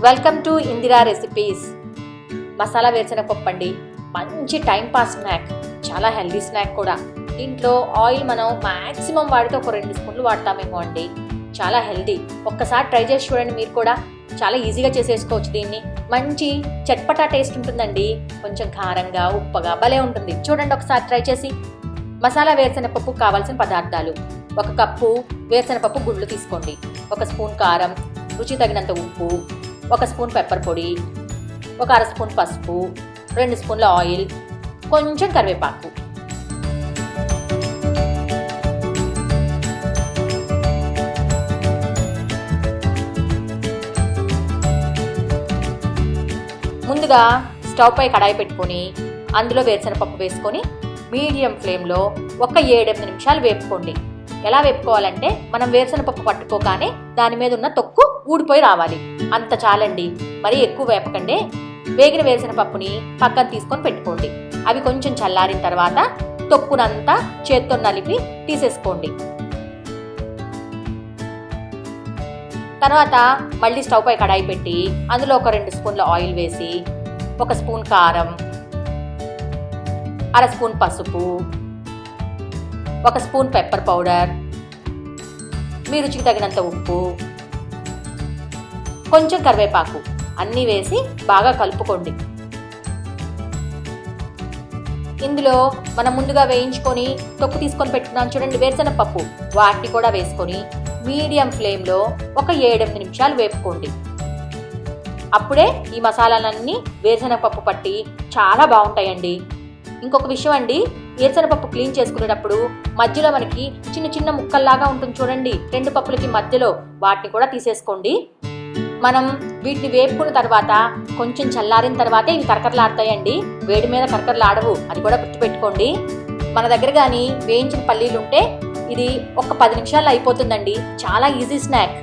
Welcome to Indira recipes. Masala వేరుశనగపప్పు అండి, మంచి టైం పాస్ స్నాక్, చాలా హెల్దీ స్నాక్ కూడా. దీంట్లో ఆయిల్ మనం మ్యాక్సిమం వాడితే ఒక 2 స్పూన్లు వాడతామేమో అండి. చాలా హెల్దీ. ఒక్కసారి ట్రై చేసి చూడండి మీరు కూడా. చాలా ఈజీగా చేసేసుకోవచ్చు దీన్ని. మంచి చట్పటా టేస్ట్ ఉంటుందండి. కొంచెం కారంగా ఉప్పగా భలే ఉంటుంది. చూడండి ఒకసారి ట్రై చేసి. మసాలా వేరుశనగపప్పు కావాల్సిన పదార్థాలు: 1 కప్పు వేరుశనగపప్పు గుళ్ళు తీసుకోండి, 1 స్పూన్ కారం, రుచి తగినంత ఉప్పు, 1 స్పూన్ పెప్పర్ పొడి, 1 అర స్పూన్ పసుపు, 2 స్పూన్ల ఆయిల్, కొంచెం కరివేపాకు. ముందుగా స్టవ్ పై కడాయి పెట్టుకొని అందులో వేరుశనగపప్పు వేసుకొని మీడియం ఫ్లేమ్లో ఒక 7-8 నిమిషాలు వేపుకోండి. ఎలా వేపుకోవాలంటే మనం వేరుశనగపప్పు పట్టుకోగానే దాని మీద ఉన్న తొక్కు ఊడిపోయి రావాలి, అంత చాలండి. మరీ ఎక్కువ వేపకండి. వేగిన వేరుశనగపప్పుని పక్కన తీసుకొని పెట్టుకోండి. అవి కొంచెం చల్లారిన తర్వాత తొక్కునంతా చేత్తో నలిపి తీసేసుకోండి. తర్వాత మళ్ళీ స్టవ్ పై కడాయి పెట్టి అందులో ఒక 2 స్పూన్ల ఆయిల్ వేసి 1 స్పూన్ కారం, అర స్పూన్ పసుపు, 1 స్పూన్ పెప్పర్ పౌడర్, మీ రుచికి తగినంత ఉప్పు, కొంచెం కరివేపాకు అన్నీ వేసి బాగా కలుపుకోండి. ఇందులో మనం ముందుగా వేయించుకొని తొక్కు తీసుకొని పెట్టుకున్నాం చూడండి వేరుశనగపప్పు, వాటిని కూడా వేసుకొని మీడియం ఫ్లేమ్లో ఒక 7-8 నిమిషాలు వేపుకోండి. అప్పుడే ఈ మసాలాలన్నీ వేరుశనగపప్పు పట్టి చాలా బాగుంటాయండి. ఇంకొక విషయం అండి, వేరుశనగపప్పు క్లీన్ చేసుకునేటప్పుడు మధ్యలో మనకి చిన్న చిన్న ముక్కల్లాగా ఉంటుంది చూడండి 2 పప్పులకి మధ్యలో, వాటిని కూడా తీసేసుకోండి. మనం వీటిని వేపుకున్న తర్వాత కొంచెం చల్లారిన తర్వాతే ఇవి కరకరలాడతాయండి. వేడి మీద కరకరలాడవు, అది కూడా గుర్తుపెట్టుకోండి. మన దగ్గర కానీ వేయించిన పల్లీలు ఉంటే ఇది ఒక 10 నిమిషాల్లో అయిపోతుందండి. చాలా ఈజీ స్నాక్.